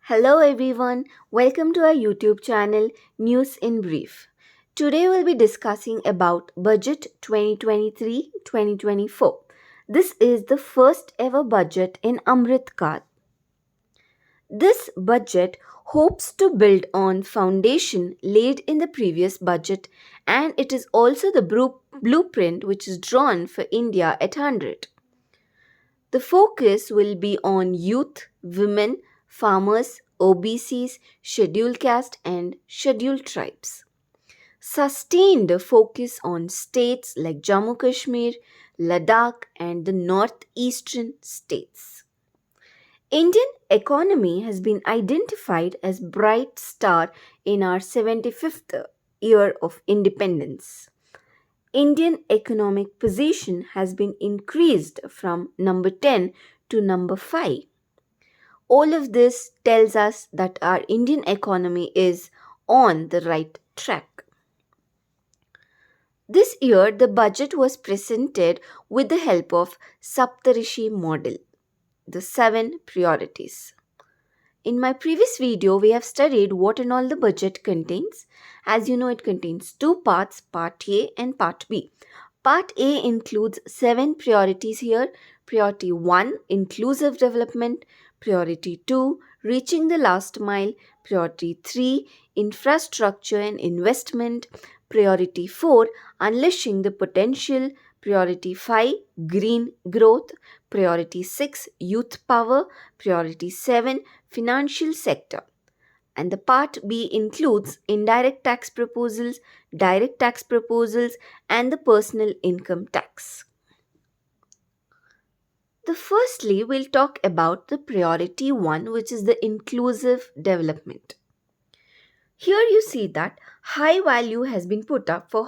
Hello everyone, welcome to our YouTube channel News in Brief. Today we'll be discussing about Budget 2023-2024. This is the first ever budget in Amrit Kaal. This budget hopes to build on foundation laid in the previous budget, and it is also the blueprint which is drawn for India at 100. The focus will be on youth, women, farmers, OBCs, scheduled caste, and scheduled tribes. Sustained focus on states like Jammu Kashmir, Ladakh, and the northeastern states. Indian economy has been identified as bright star in our 75th year of independence. Indian economic position has been increased from number 10 to number 5. All of this tells us that our Indian economy is on the right track. This year, the budget was presented with the help of Saptarishi model, the 7 priorities. In my previous video, we have studied what and all the budget contains. As you know, it contains two parts, Part A and Part B. Part A includes 7 priorities here. Priority 1, inclusive development. Priority 2, reaching the last mile. Priority 3, infrastructure and investment. Priority 4, unleashing the potential. Priority 5, green growth. Priority 6, youth power. Priority 7, financial sector. And the part B includes indirect tax proposals, direct tax proposals, and the personal income tax. Firstly, we'll talk about the priority 1, which is the inclusive development. Here you see that high value has been put up for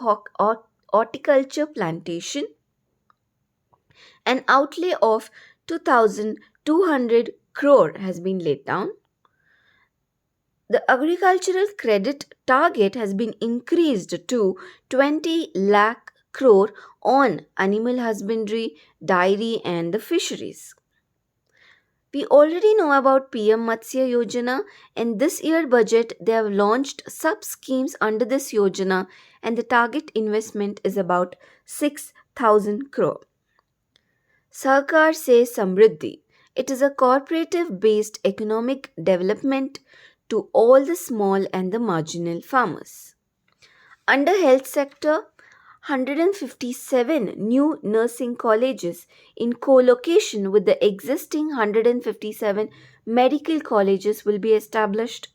horticulture plantation. An outlay of 2,200 crore has been laid down. The agricultural credit target has been increased to 20 lakh crore on animal husbandry, dairy and the fisheries. We already know about PM Matsya Yojana, and this year budget they have launched sub schemes under this Yojana, and the target investment is about 6,000 crore. Sarkar Se Samriddhi. It is a cooperative based economic development to all the small and the marginal farmers. Under health sector, 157 new nursing colleges in co-location with the existing 157 medical colleges will be established.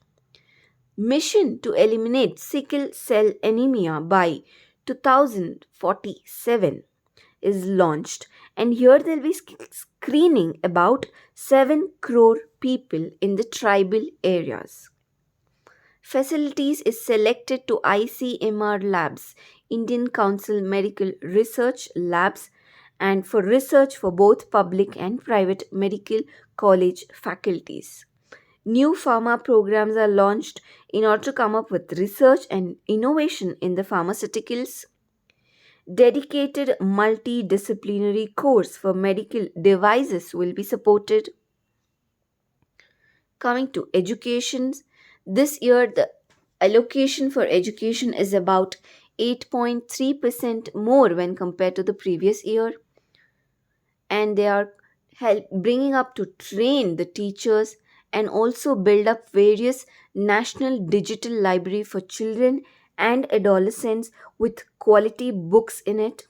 Mission to eliminate sickle cell anemia by 2047 is launched, and here there will be screening about 7 crore people in the tribal areas. Facilities is selected to ICMR labs, Indian Council Medical Research Labs, and for research for both public and private medical college faculties. New pharma programs are launched in order to come up with research and innovation in the pharmaceuticals. Dedicated multidisciplinary course for medical devices will be supported. Coming to education, this year the allocation for education is about 8.3% more when compared to the previous year, and they are bringing up to train the teachers and also build up various national digital library for children and adolescents with quality books in it,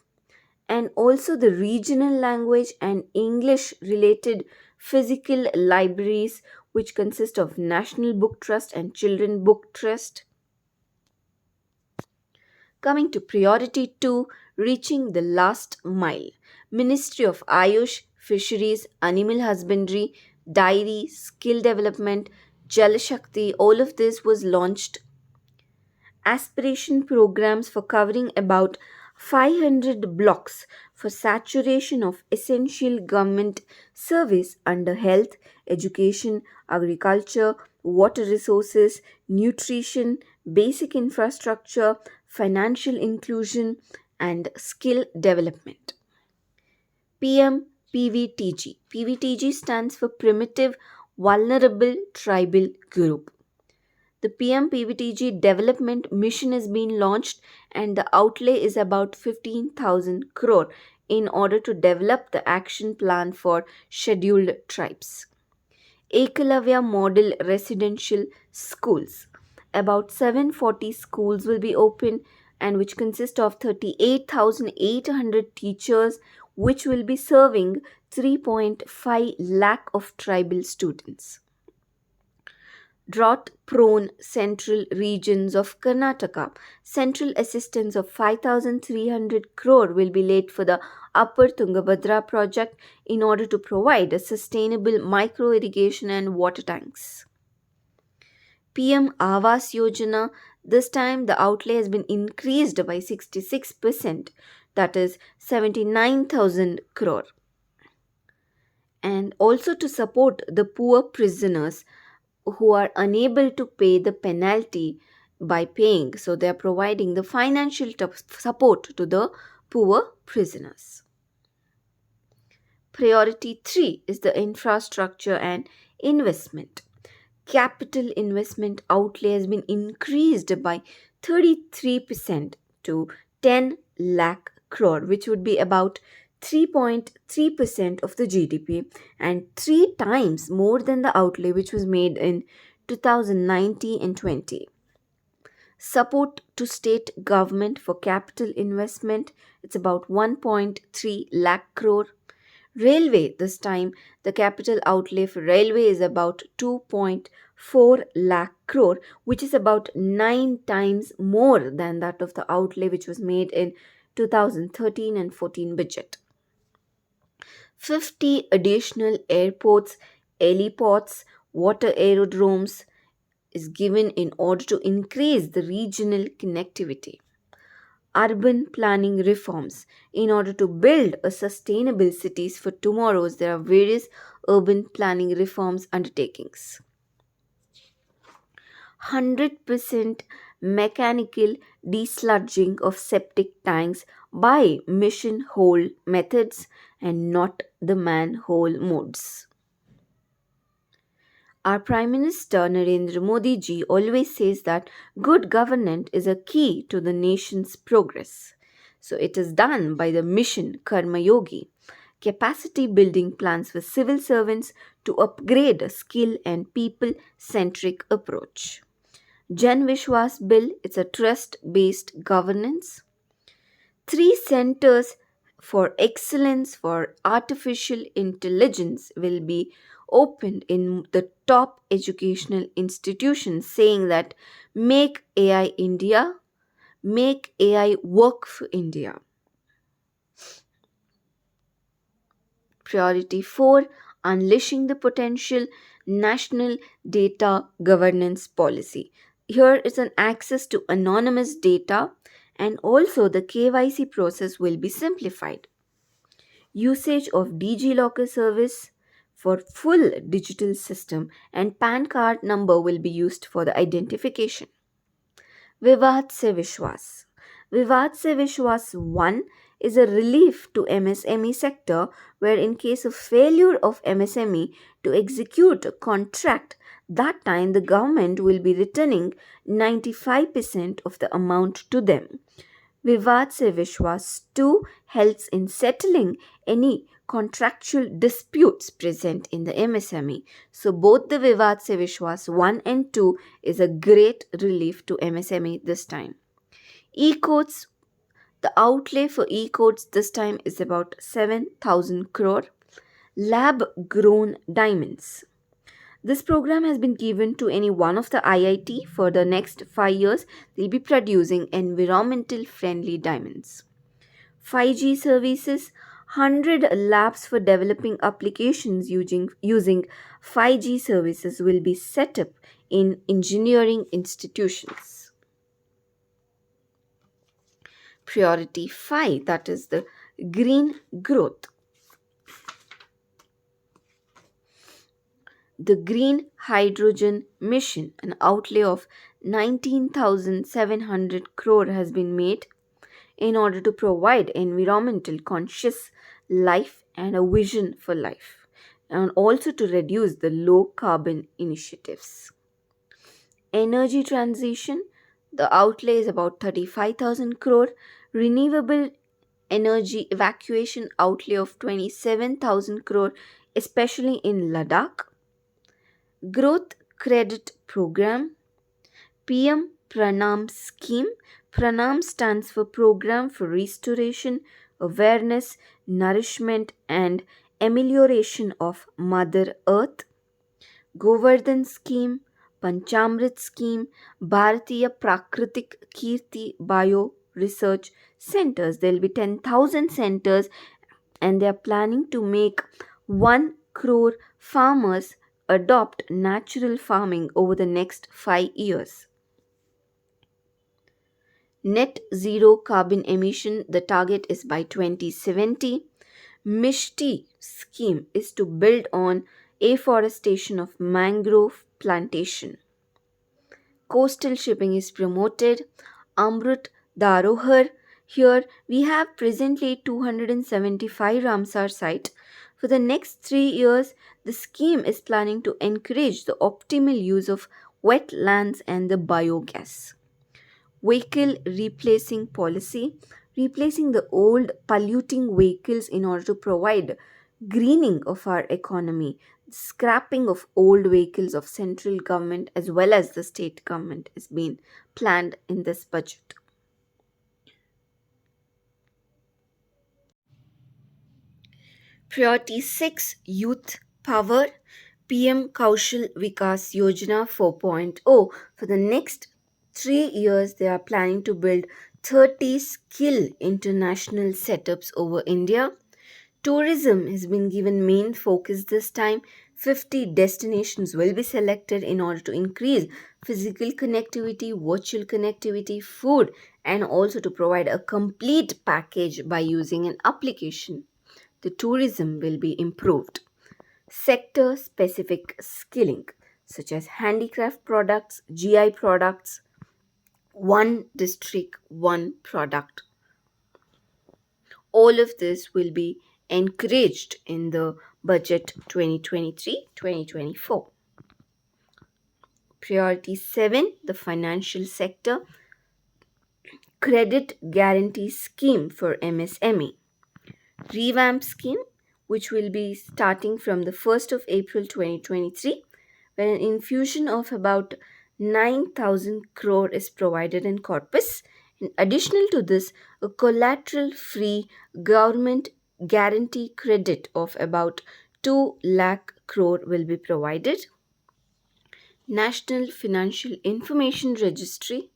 and also the regional language and English related physical libraries which consist of National Book Trust and Children Book Trust. Coming to priority 2, reaching the last mile. Ministry of Ayush, Fisheries, Animal Husbandry, Dairy, Skill Development, Jal Shakti, all of this was launched. Aspiration programs for covering about 500 blocks for saturation of essential government service under health, education, agriculture, water resources, nutrition, basic infrastructure, financial inclusion, and skill development. PM PVTG. PVTG stands for Primitive vulnerable tribal group. The PM-PVTG development mission is being launched and the outlay is about 15,000 crore in order to develop the action plan for scheduled tribes. Ekalavya Model Residential Schools. About 740 schools will be open and which consist of 38,800 teachers which will be serving 3.5 lakh of tribal students. Drought prone central regions of Karnataka. Central assistance of 5,300 crore will be laid for the Upper Tungabhadra project in order to provide a sustainable micro irrigation and water tanks. PM Awas Yojana, this time the outlay has been increased by 66%, that is 79,000 crore. And also to support the poor prisoners who are unable to pay the penalty by paying. So they are providing the financial support to the poor prisoners. Priority 3 is the infrastructure and investment. Capital investment outlay has been increased by 33% to 10 lakh crore, which would be about 3.3% of the GDP and three times more than the outlay which was made in 2019 and 20. Support to state government for capital investment, it's about 1.3 lakh crore. Railway, this time the capital outlay for railway is about 2.4 lakh crore, which is about 9 times more than that of the outlay which was made in 2013 and 14 budget. 50 additional airports, heliports, water aerodromes is given in order to increase the regional connectivity. Urban planning reforms. In order to build a sustainable cities for tomorrow's, there are various urban planning reforms undertakings. 100% mechanical desludging of septic tanks by mission hole methods and not the manhole modes. Our Prime Minister Narendra Modi ji always says that good governance is a key to the nation's progress. So it is done by the mission Karma Yogi, capacity building plans for civil servants to upgrade a skill and people centric approach. Jan Vishwas Bill, it's a trust based governance. 3 centers for excellence for artificial intelligence will be opened in the top educational institutions, saying that make AI India, make AI work for India. Priority 4, unleashing the potential national data governance policy. Here is an access to anonymous data and also the KYC process will be simplified. Usage of DigiLocker service for full digital system and PAN card number will be used for the identification. Vivad se Vishwas. Vivad se Vishwas 1 is a relief to MSME sector where in case of failure of MSME to execute a contract, that time the government will be returning 95% of the amount to them. Vivad se Vishwas 2 helps in settling any contractual disputes present in the MSME. So both the Vivad se Vishwas 1 and 2 is a great relief to MSME this time. E-codes, the outlay for e-codes this time is about 7,000 crore. Lab grown diamonds. This program has been given to any one of the IIT for the next 5 years. They'll be producing environmental friendly diamonds. 5G services, 100 labs for developing applications using 5G services will be set up in engineering institutions. Priority 5, that is the green growth. The Green Hydrogen Mission, an outlay of 19,700 crore has been made in order to provide environmental conscious life and a vision for life. and also to reduce the low carbon initiatives. Energy transition, the outlay is about 35,000 crore. Renewable energy evacuation outlay of 27,000 crore, especially in Ladakh. Growth credit program, PM Pranam scheme. Pranam stands for Program for Restoration, Awareness, Nourishment and Amelioration of Mother Earth. Govardhan scheme, Panchamrit scheme, Bharatiya Prakritik Kirti Bio Research Centers. There will be 10,000 centers, and they are planning to make 1 crore farmers adopt natural farming over the next 5 years. Net zero carbon emission, the target is by 2070. Mishti scheme is to build on afforestation of mangrove plantation. Coastal shipping is promoted. Amrut Darohar. Here we have presently 275 Ramsar sites. For the next 3 years, the scheme is planning to encourage the optimal use of wetlands and the biogas. Vehicle replacing policy, replacing the old polluting vehicles in order to provide greening of our economy. Scrapping of old vehicles of central government as well as the state government is being planned in this budget. Priority 6, Youth Power. PM Kaushal Vikas Yojana 4.0. For the next 3 years, they are planning to build 30 skill international setups over India. Tourism has been given main focus this time. 50 destinations will be selected in order to increase physical connectivity, virtual connectivity, food, and also to provide a complete package by using an application. The tourism will be improved. Sector specific skilling, such as handicraft products, GI products, one district, one product. All of this will be encouraged in the budget 2023-2024. Priority 7, the financial sector. Credit guarantee scheme for MSME. Revamp scheme, which will be starting from the 1st of April 2023, when an infusion of about 9,000 crore is provided in corpus. In additional to this, a collateral free government guarantee credit of about 2 lakh crore will be provided. National Financial Information Registry.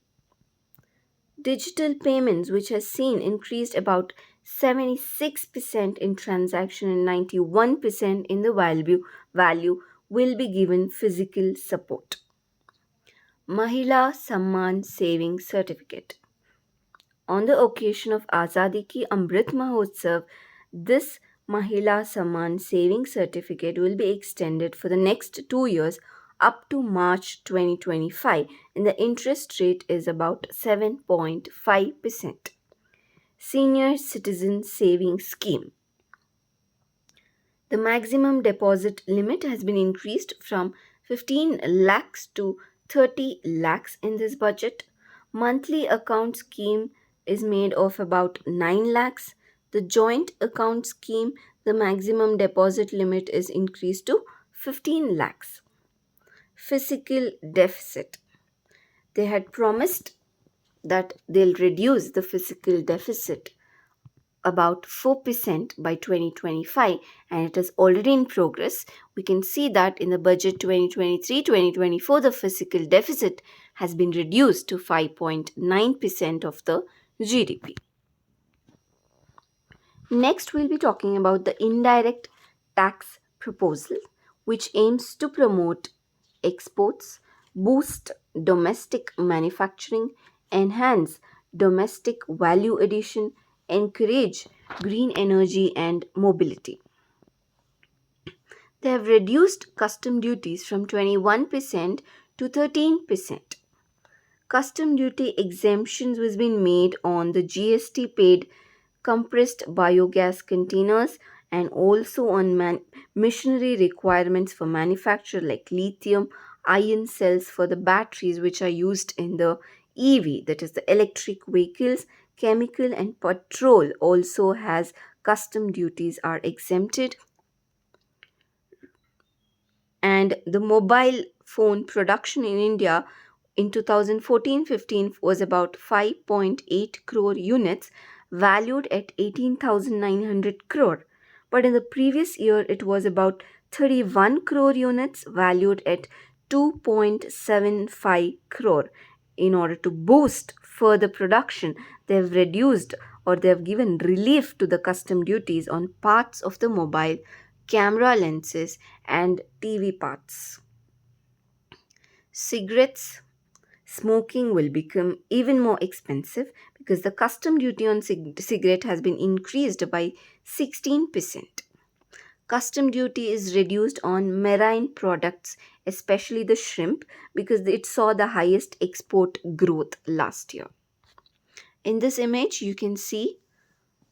Digital payments, which has seen increased about 76% in transaction and 91% in the value will be given physical support. Mahila Samman Saving Certificate. On the occasion of Azadi Ki Amrit Mahotsav, this Mahila Samman Saving Certificate will be extended for the next 2 years up to March 2025, and the interest rate is about 7.5%. Senior Citizen Saving Scheme. The maximum deposit limit has been increased from 15 lakhs to 30 lakhs in this budget. Monthly account scheme is made of about 9 lakhs. The joint account scheme, the maximum deposit limit is increased to 15 lakhs. Fiscal deficit. They had promised that they'll reduce the fiscal deficit about 4% by 2025, and it is already in progress. We can see that in the budget 2023-2024, the fiscal deficit has been reduced to 5.9% of the GDP. Next, we'll be talking about the indirect tax proposal, which aims to promote exports, boost domestic manufacturing, enhance domestic value addition, encourage green energy and mobility. They have reduced custom duties from 21% to 13%. Custom duty exemptions was been made on the GST paid compressed biogas containers and also on machinery requirements for manufacture like lithium ion cells for the batteries which are used in the EV, that is the electric vehicles. Chemical and petrol also has custom duties are exempted, and the mobile phone production in India in 2014-15 was about 5.8 crore units valued at 18,900 crore, but in the previous year it was about 31 crore units valued at 2.75 crore. In order to boost further production, they have reduced or they have given relief to the custom duties on parts of the mobile, camera lenses, and TV parts. Cigarettes, smoking will become even more expensive because the custom duty on cigarette has been increased by 16%. Custom duty is reduced on marine products, especially the shrimp, because it saw the highest export growth last year. In this image, you can see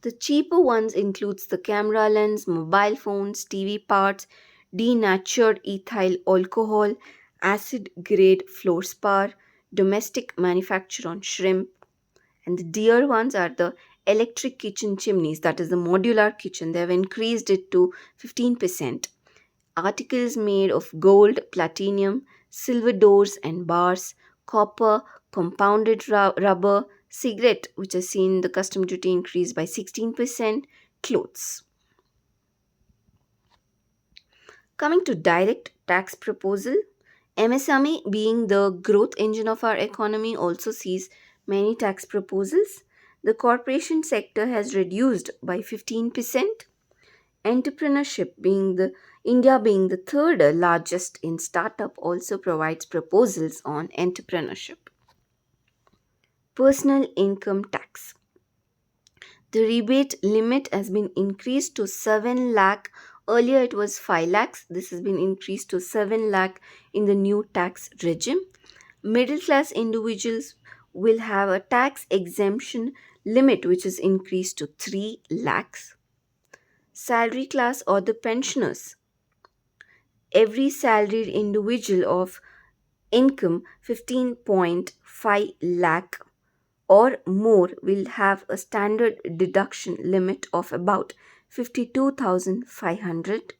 the cheaper ones includes the camera lens, mobile phones, TV parts, denatured ethyl alcohol, acid grade fluorspar, domestic manufacture on shrimp, and the dear ones are the electric kitchen chimneys, that is the modular kitchen. They have increased it to 15%. Articles made of gold, platinum, silver doors and bars, copper, compounded rubber, cigarette, which has seen the custom duty increase by 16%, clothes. Coming to direct tax proposal, MSME being the growth engine of our economy also sees many tax proposals. The corporation sector has reduced by 15%. Entrepreneurship being the India being the third largest in startup also provides proposals on entrepreneurship. Personal income tax. The rebate limit has been increased to 7 lakh. Earlier it was 5 lakhs. This has been increased to 7 lakh in the new tax regime. Middle class individuals will have a tax exemption limit which is increased to 3 lakhs. Salary class or the pensioners, every salaried individual of income 15.5 lakh or more will have a standard deduction limit of about 52,500,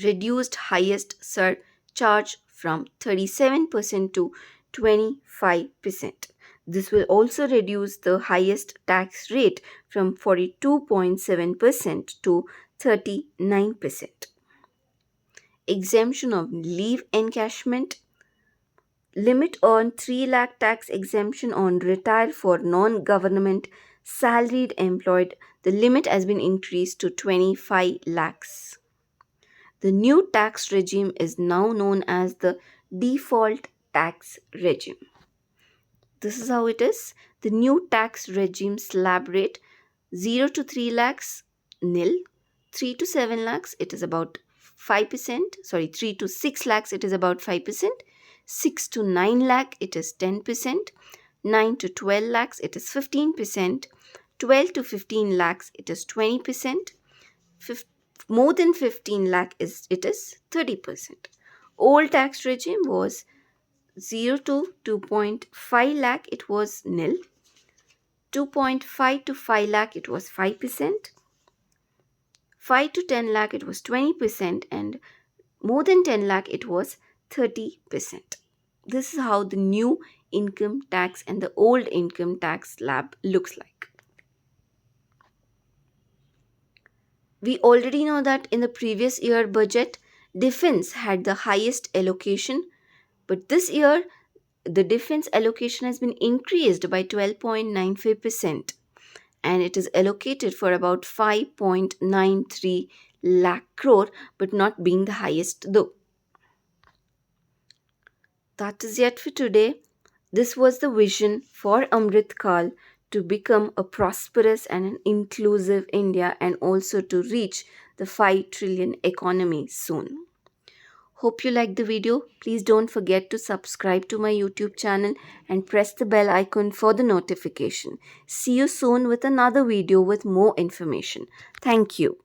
reduced highest surcharge from 37% to 25%. This will also reduce the highest tax rate from 42.7% to 39%. Exemption of leave encashment, limit on 3 lakh tax exemption on retire for non-government salaried employed. The limit has been increased to 25 lakhs. The new tax regime is now known as the default tax regime. This is how it is. The new tax regime slab rate 0 to 3 lakhs nil, 3 to 7 lakhs it is about 5%, 3 to 6 lakhs it is about 5%, 6 to 9 lakh it is 10%, 9 to 12 lakhs it is 15%, 12 to 15 lakhs it is 20%, more than 15 lakh it is 30%. Old tax regime was 0 to 2.5 lakh it was nil, 2.5 to 5 lakh it was 5%, 5 to 10 lakh it was 20%, and more than 10 lakh it was 30%. This is how the new income tax and the old income tax slab looks like. We already know that in the previous year budget, defense had the highest allocation, but this year the defense allocation has been increased by 12.95%, and it is allocated for about 5.93 lakh crore, but not being the highest though. That is yet for today. This was the vision for Amrit Kaal to become a prosperous and an inclusive India and also to reach the 5 trillion economy soon. Hope you liked the video. Please don't forget to subscribe to my YouTube channel and press the bell icon for the notification. See you soon with another video with more information. Thank you.